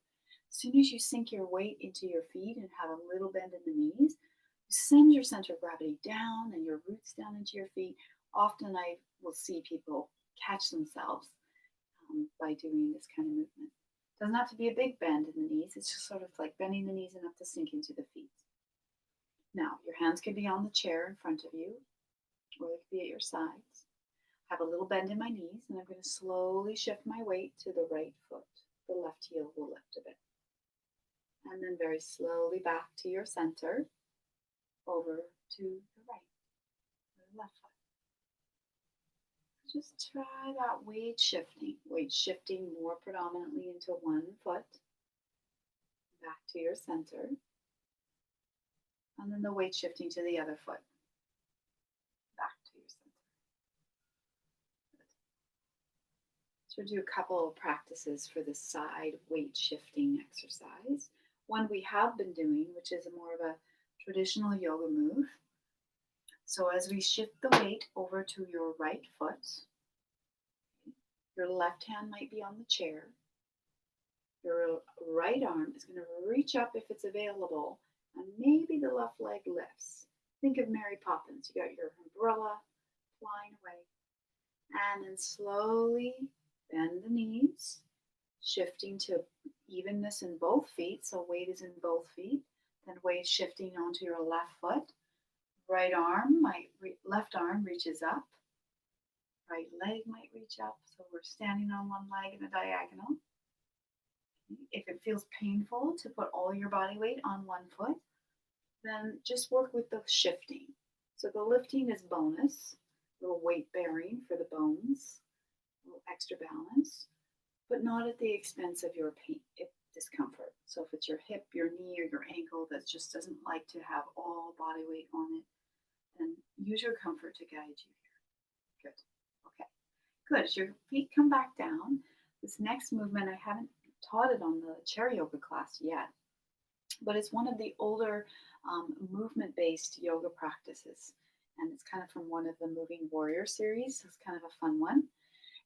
as soon as you sink your weight into your feet and have a little bend in the knees, you send your center of gravity down and your roots down into your feet. Often I will see people catch themselves by doing this kind of movement. Doesn't have to be a big bend in the knees. It's just sort of like bending the knees enough to sink into the feet. Now, your hands could be on the chair in front of you, or they could be at your sides. I have a little bend in my knees, and I'm going to slowly shift my weight to the right foot. The left heel will lift a bit. And then very slowly back to your center, over to the right, or the left foot. Just try that weight shifting more predominantly into one foot, back to your center, and then the weight shifting to the other foot, back to your center. Good. So we'll do a couple of practices for the side weight shifting exercise. One we have been doing, which is more of a traditional yoga move. So as we shift the weight over to your right foot, your left hand might be on the chair. Your right arm is going to reach up if it's available, and maybe the left leg lifts. Think of Mary Poppins. You got your umbrella flying away. And then slowly bend the knees, shifting to evenness in both feet. So weight is in both feet. Then weight shifting onto your left foot. Left arm reaches up. Right leg might reach up. So we're standing on one leg in a diagonal. If it feels painful to put all your body weight on one foot, then just work with the shifting. So the lifting is bonus, a little weight bearing for the bones, a little extra balance, but not at the expense of your pain, discomfort. So if it's your hip, your knee, or your ankle that just doesn't like to have all body weight on it, then use your comfort to guide you here. Good. Okay. Good. As your feet come back down, this next movement I haven't taught it on the chair yoga class yet, but it's one of the older movement based yoga practices. And it's kind of from one of the Moving Warrior series. So it's kind of a fun one.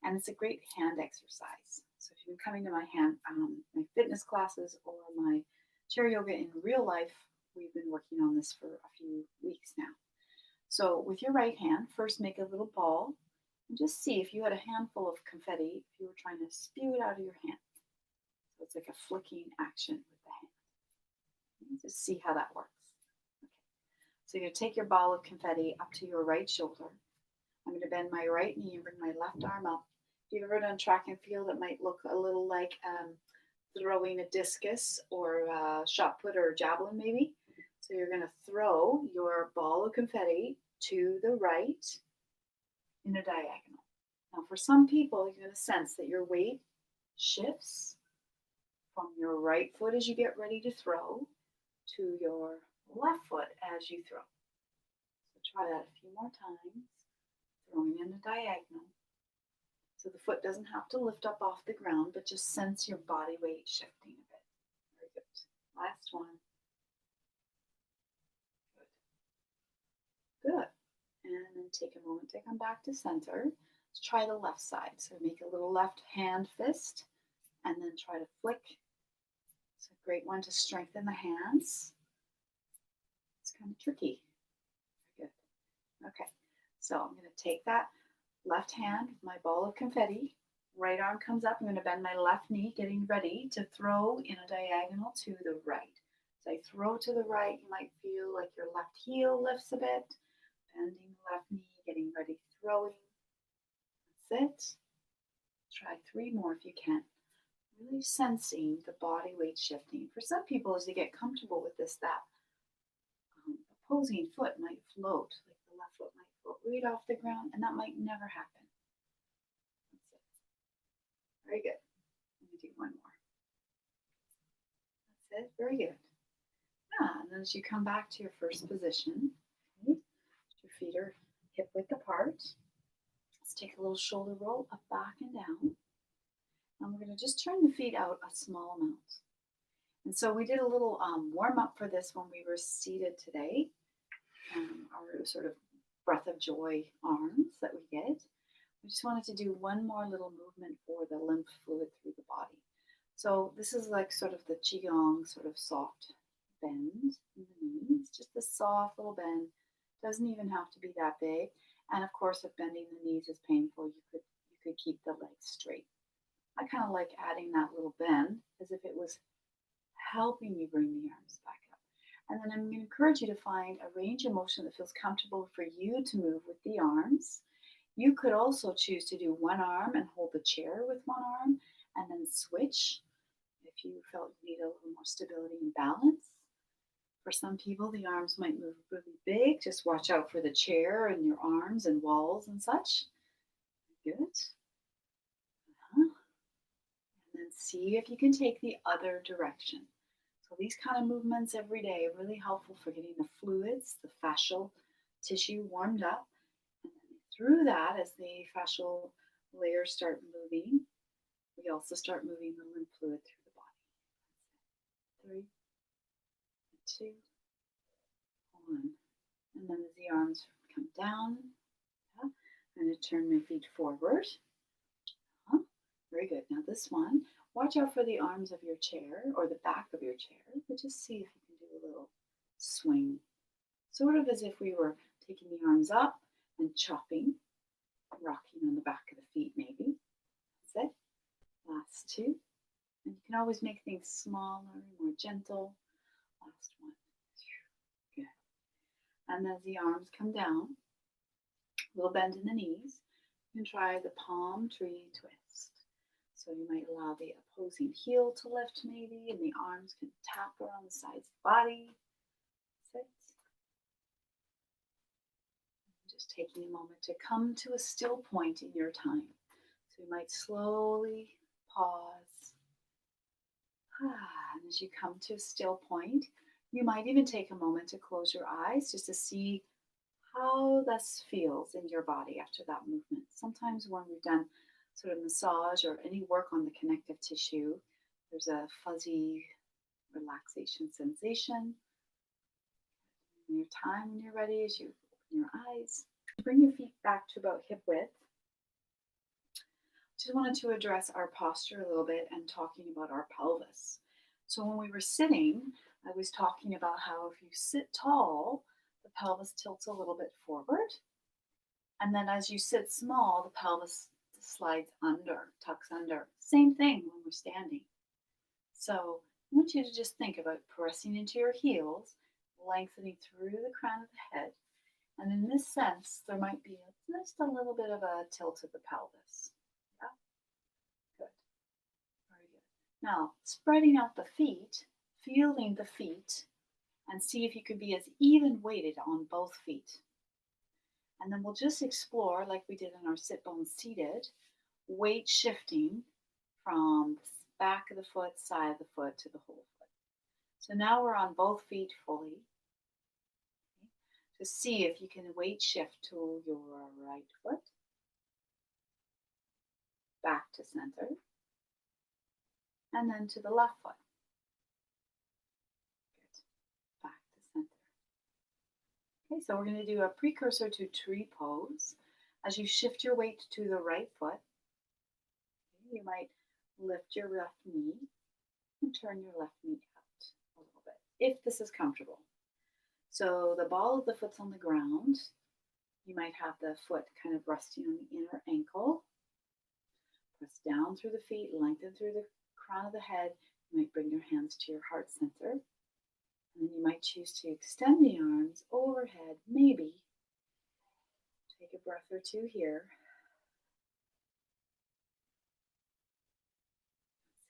And it's a great hand exercise. So if you've been coming to my fitness classes or my chair yoga in real life, we've been working on this for a few weeks now. So with your right hand, first make a little ball and just see if you had a handful of confetti, if you were trying to spew it out of your hand. So it's like a flicking action with the hand. Just see how that works. Okay. So you're going to take your ball of confetti up to your right shoulder. I'm going to bend my right knee and bring my left arm up. If you've ever done track and field, it might look a little like throwing a discus or a shot put or a javelin maybe. So you're going to throw your ball of confetti to the right in a diagonal. Now for some people, you're going to sense that your weight shifts from your right foot as you get ready to throw to your left foot as you throw. So try that a few more times, throwing in a diagonal. So the foot doesn't have to lift up off the ground, but just sense your body weight shifting a bit. Very good. Last one. Good. And then take a moment to come back to center. Let's try the left side. So make a little left hand fist and then try to flick. It's a great one to strengthen the hands. It's kind of tricky. Very good. Okay. So I'm going to take that left hand with my ball of confetti. Right arm comes up. I'm going to bend my left knee, getting ready to throw in a diagonal to the right. As I throw to the right, you might feel like your left heel lifts a bit. Bending the left knee, getting ready, throwing. That's it. Try 3 more if you can. Really sensing the body weight shifting. For some people, as they get comfortable with this, that opposing foot might float, like the left foot might float right off the ground, and that might never happen. That's it. Very good. Let me do one more. That's it. Very good. And then as you come back to your first position, okay, your feet are hip width apart. Let's take a little shoulder roll up, back, and down. And we're going to just turn the feet out a small amount. And so we did a little warm up for this when we were seated today. Our sort of breath of joy arms that we get. We just wanted to do one more little movement for the lymph fluid through the body. So this is like sort of the Qigong sort of soft bend in the knees, just a soft little bend. Doesn't even have to be that big. And of course, if bending the knees is painful, you could keep the legs straight. I kind of like adding that little bend as if it was helping you bring the arms back up. And then I'm going to encourage you to find a range of motion that feels comfortable for you to move with the arms. You could also choose to do one arm and hold the chair with one arm and then switch if you felt you need a little more stability and balance. For some people, the arms might move really big. Just watch out for the chair and your arms and walls and such. Good. And then see if you can take the other direction. So these kind of movements every day are really helpful for getting the fluids, the fascial tissue warmed up. And then through that, as the fascial layers start moving, we also start moving the lymph fluid through the body. 3, 2, 1. And then as the arms come down, I'm going to turn my feet forward. Very good. Now this one, watch out for the arms of your chair or the back of your chair, but just see if you can do a little swing. Sort of as if we were taking the arms up and chopping, rocking on the back of the feet maybe. That's it. Last 2. And you can always make things smaller, more gentle. Last one. Good. And as the arms come down, a little bend in the knees, you can try the palm tree twist. So you might allow the opposing heel to lift maybe, and the arms can tap around the sides of the body. Sit. Just taking a moment to come to a still point in your time. So you might slowly pause. And as you come to a still point, you might even take a moment to close your eyes just to see how this feels in your body after that movement. Sometimes when we've done sort of massage or any work on the connective tissue, There's a fuzzy relaxation sensation. In your time, when you're ready, as you open your eyes, bring your feet back to about hip width. Just wanted to address our posture a little bit and talking about our pelvis. So when we were sitting, I was talking about how if you sit tall, the pelvis tilts a little bit forward. And then as you sit small, the pelvis slides under, tucks under. Same thing when we're standing. So I want you to just think about pressing into your heels, lengthening through the crown of the head. And in this sense, there might be just a little bit of a tilt of the pelvis. Yeah, good. Very good. Now, spreading out the feet, feeling the feet, and see if you can be as even weighted on both feet. And then we'll just explore, like we did in our sit bones seated, weight shifting from the back of the foot, side of the foot to the whole foot. So now we're on both feet fully. To see if you can weight shift to your right foot, back to center, and then to the left foot. Good. Back to center. Okay, so we're going to do a precursor to tree pose. As you shift your weight to the right foot, okay, you might lift your left knee and turn your left knee out a little bit, if this is comfortable. So the ball of the foot's on the ground. You might have the foot kind of resting on the inner ankle. Press down through the feet, lengthen through the crown of the head. You might bring your hands to your heart center. And then you might choose to extend the arms overhead, maybe. Take a breath or two here.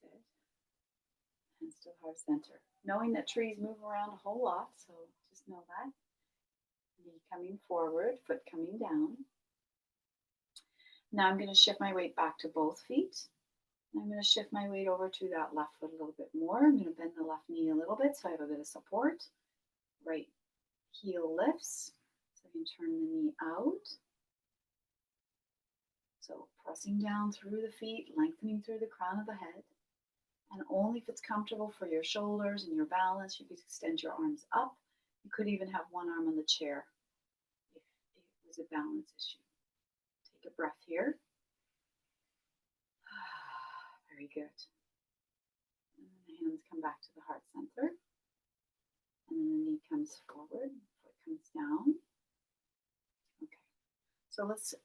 That's it. Hands to heart center. Knowing that trees move around a whole lot, so just know that. Knee coming forward, foot coming down. Now I'm going to shift my weight back to both feet. I'm going to shift my weight over to that left foot a little bit more. I'm going to bend the left knee a little bit so I have a bit of support. Right heel lifts, so you can turn the knee out. So pressing down through the feet, lengthening through the crown of the head. And only if it's comfortable for your shoulders and your balance, you could extend your arms up. You could even have one arm on the chair if it was a balance issue. Take a breath here. Very good. And then the hands come back to the heart center. And then the knee comes forward, foot comes down. Okay. So let's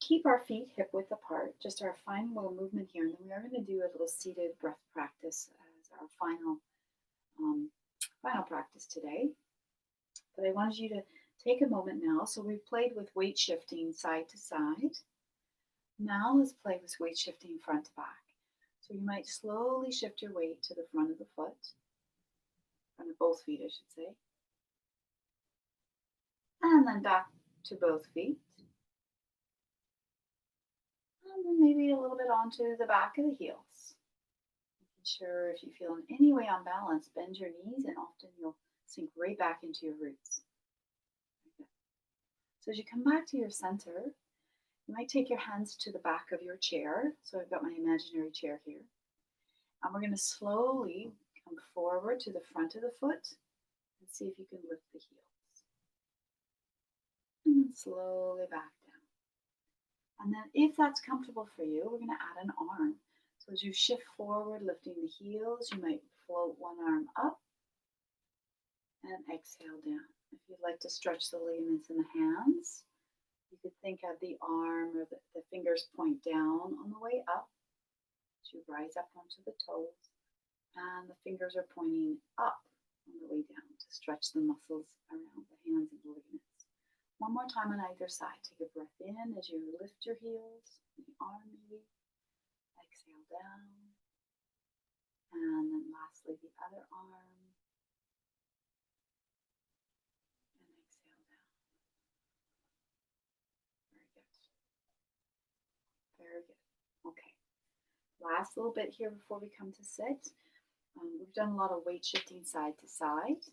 keep our feet hip width apart, just our final little movement here. And then we are going to do a little seated breath practice as our final practice today. But I wanted you to take a moment now. So we've played with weight shifting side to side. Now let's play with weight shifting front to back. So you might slowly shift your weight to the front of the foot, front of both feet, I should say. And then back to both feet. And then maybe a little bit onto the back of the heels. Making sure if you feel in any way unbalanced, bend your knees and often you'll sink right back into your roots. Okay. So as you come back to your center, you might take your hands to the back of your chair. So I've got my imaginary chair here. And we're going to slowly come forward to the front of the foot and see if you can lift the heels. And then slowly back down. And then if that's comfortable for you, we're going to add an arm. So as you shift forward, lifting the heels, you might float one arm up and exhale down. If you'd like to stretch the ligaments in the hands, you could think of the arm or the fingers point down on the way up. As you rise up onto the toes, and the fingers are pointing up on the way down to stretch the muscles around the hands and the ligaments. One more time on either side. Take a breath in as you lift your heels, the arm maybe. Exhale down. And then lastly, the other arm. And exhale down. Very good. Very good. Okay. Last little bit here before we come to sit. We've done a lot of weight shifting side to side.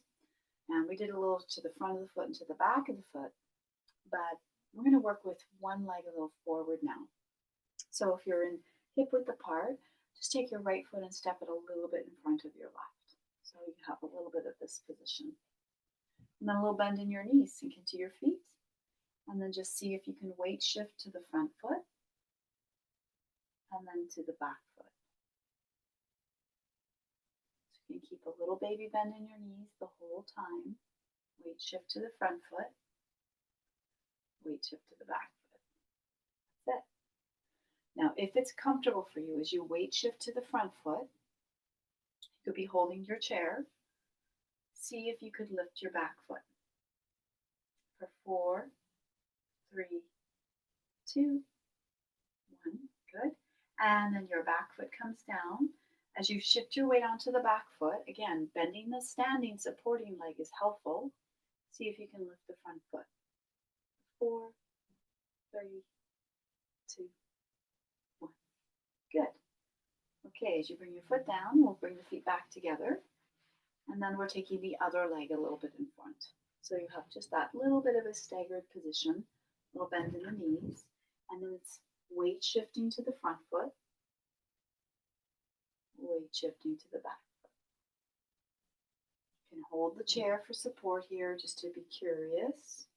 And we did a little to the front of the foot and to the back of the foot. But we're going to work with one leg a little forward now. So if you're in hip width apart, Just take your right foot and step it a little bit in front of your left. So you have a little bit of this position. And then a little bend in your knees, sink into your feet. And then just see if you can weight shift to the front foot and then to the back foot. So you can keep a little baby bend in your knees the whole time. Weight shift to the front foot. Weight shift to the back foot. That's it. Now, if it's comfortable for you as you weight shift to the front foot, you could be holding your chair. See if you could lift your back foot. For 4, 3, 2, 1. Good. And then your back foot comes down. As you shift your weight onto the back foot, again, bending the standing supporting leg is helpful. See if you can lift the front foot. 4, 3, 2, 1. Good. Okay, as you bring your foot down, we'll bring the feet back together. And then we're taking the other leg a little bit in front. So you have just that little bit of a staggered position, a little bend in the knees, and then it's weight shifting to the front foot, weight shifting to the back foot. You can hold the chair for support here just to be curious.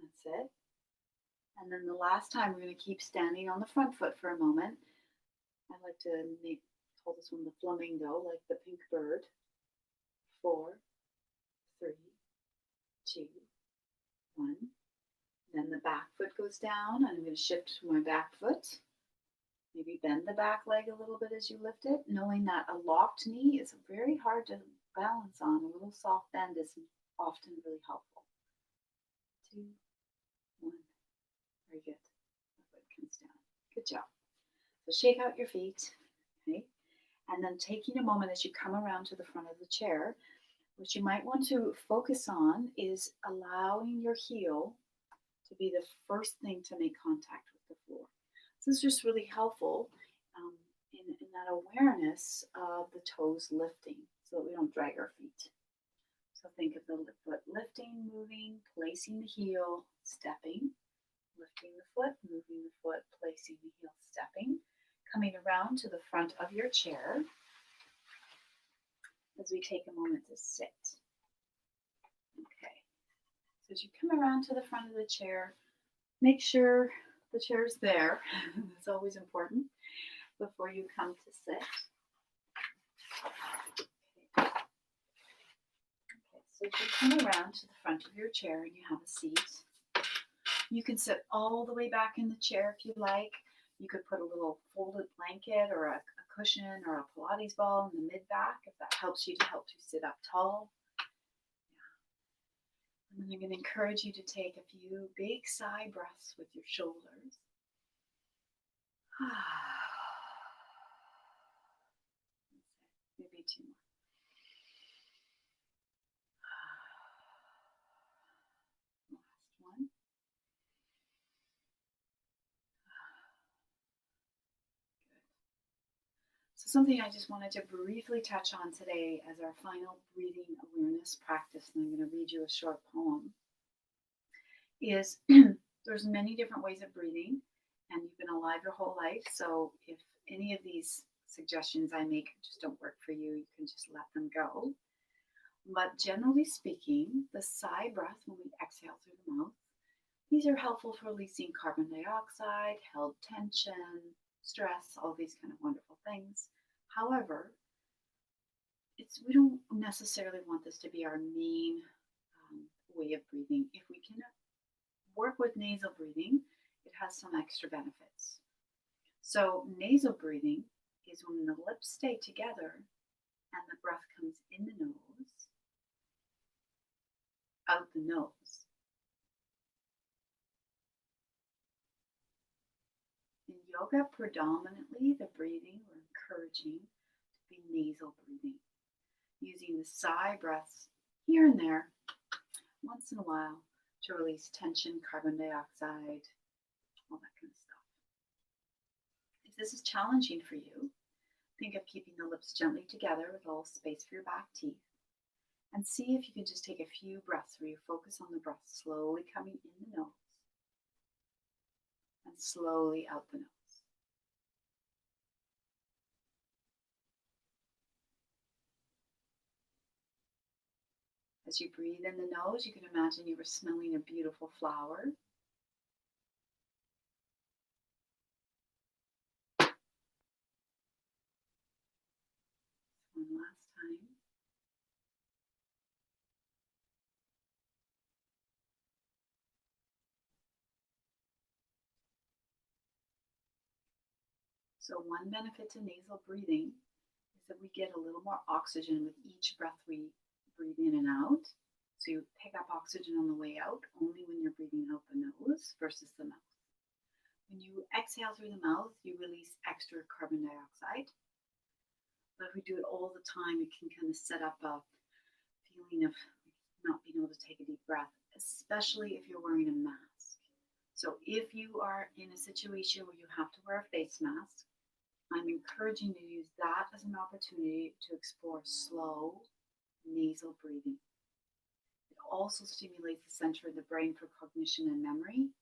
That's it. And then the last time we're going to keep standing on the front foot for a moment. I like to hold this one the flamingo, like the pink bird. 4, 3, 2, 1. Then the back foot goes down, and I'm going to shift to my back foot. Maybe bend the back leg a little bit as you lift it, knowing that a locked knee is very hard to balance on. A little soft bend is often really helpful. 2, 1. Very good. The foot comes down. Good job. So shake out your feet, okay? And then taking a moment as you come around to the front of the chair, what you might want to focus on is allowing your heel to be the first thing to make contact with the floor. This is just really helpful in that awareness of the toes lifting so that we don't drag our feet. So think of the foot lifting, moving, placing the heel, stepping, lifting the foot, moving the foot, placing the heel, stepping, coming around to the front of your chair as we take a moment to sit. Okay, so as you come around to the front of the chair, make sure the chair's there. It's always important before you come to sit. Okay, so as you come around to the front of your chair and you have a seat, you can sit all the way back in the chair if you like. You could put a little folded blanket or a cushion or a Pilates ball in the mid-back if that helps you sit up tall. And then I'm going to encourage you to take a few big sigh breaths with your shoulders. Maybe 2 more. Last one. So something I just wanted to briefly touch on today as our final breathing awareness practice, and I'm going to read you a short poem, is there's many different ways of breathing, and you've been alive your whole life, so if any of these suggestions I make just don't work for you, you can just let them go. But generally speaking, the sigh breath, when we exhale through the mouth, these are helpful for releasing carbon dioxide, held tension, stress, all these kind of wonderful things. However, we don't necessarily want this to be our main way of breathing. If we can work with nasal breathing, it has some extra benefits. So nasal breathing is when the lips stay together and the breath comes in the nose, out the nose. In yoga, predominantly the breathing we're encouraging to be nasal breathing, using the sigh breaths here and there, once in a while, to release tension, carbon dioxide, all that kind of stuff. If this is challenging for you, think of keeping the lips gently together with a little space for your back teeth, and see if you can just take a few breaths where you focus on the breath slowly coming in the nose and slowly out the nose. As you breathe in the nose, you can imagine you were smelling a beautiful flower. One last time. So one benefit to nasal breathing is that we get a little more oxygen with each breath we breathe in and out. So you pick up oxygen on the way out only when you're breathing out the nose versus the mouth. When you exhale through the mouth, you release extra carbon dioxide. But if we do it all the time, it can kind of set up a feeling of not being able to take a deep breath, especially if you're wearing a mask. So if you are in a situation where you have to wear a face mask, I'm encouraging you to use that as an opportunity to explore slow nasal breathing. It also stimulates the center of the brain for cognition and memory.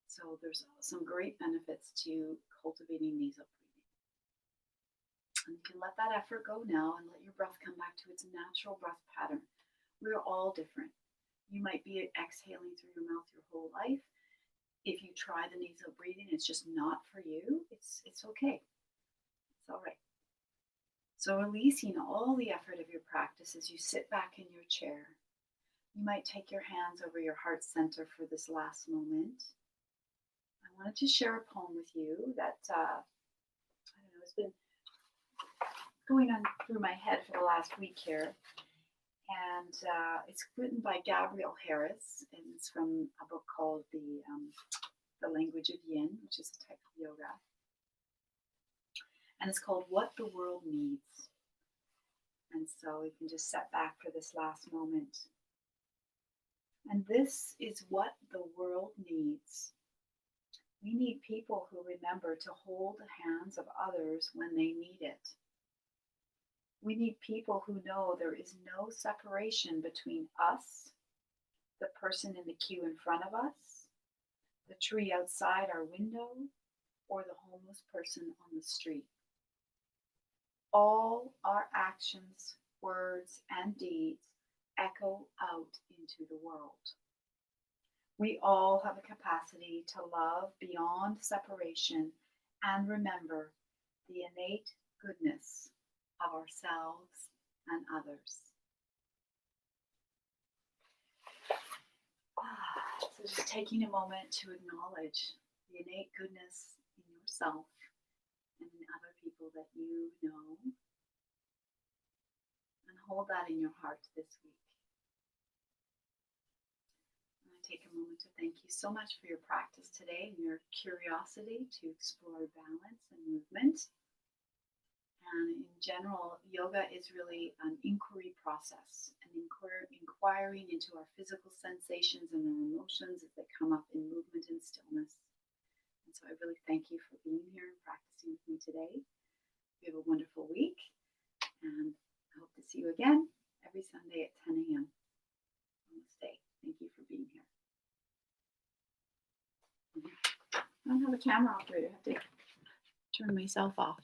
So there's some great benefits to cultivating nasal breathing. And you can let that effort go now and let your breath come back to its natural breath pattern. We're all different. You might be exhaling through your mouth your whole life. If you try the nasal breathing, it's just not for you. It's okay. It's all right. So releasing all the effort of your practice as you sit back in your chair. You might take your hands over your heart center for this last moment. I wanted to share a poem with you that I don't know, it's been going on through my head for the last week here. And it's written by Gabrielle Harris, and it's from a book called The Language of Yin, which is a type of yoga. And it's called What the World Needs. And so we can just set back for this last moment. And this is what the world needs. We need people who remember to hold the hands of others when they need it. We need people who know there is no separation between us, the person in the queue in front of us, the tree outside our window, or the homeless person on the street. All our actions, words, and deeds echo out into the world. We all have a capacity to love beyond separation and remember the innate goodness of ourselves and others. So just taking a moment to acknowledge the innate goodness in yourself and in other people that you know, and hold that in your heart this week. And I take a moment to thank you so much for your practice today and your curiosity to explore balance and movement. And in general, yoga is really an inquiry process, an inquiring into our physical sensations and our emotions as they come up in movement and stillness. And so I really thank you for being here and practicing with me today. You have a wonderful week, and I hope to see you again every Sunday at 10 a.m. Namaste. Thank you for being here. I don't have a camera operator. I have to turn myself off.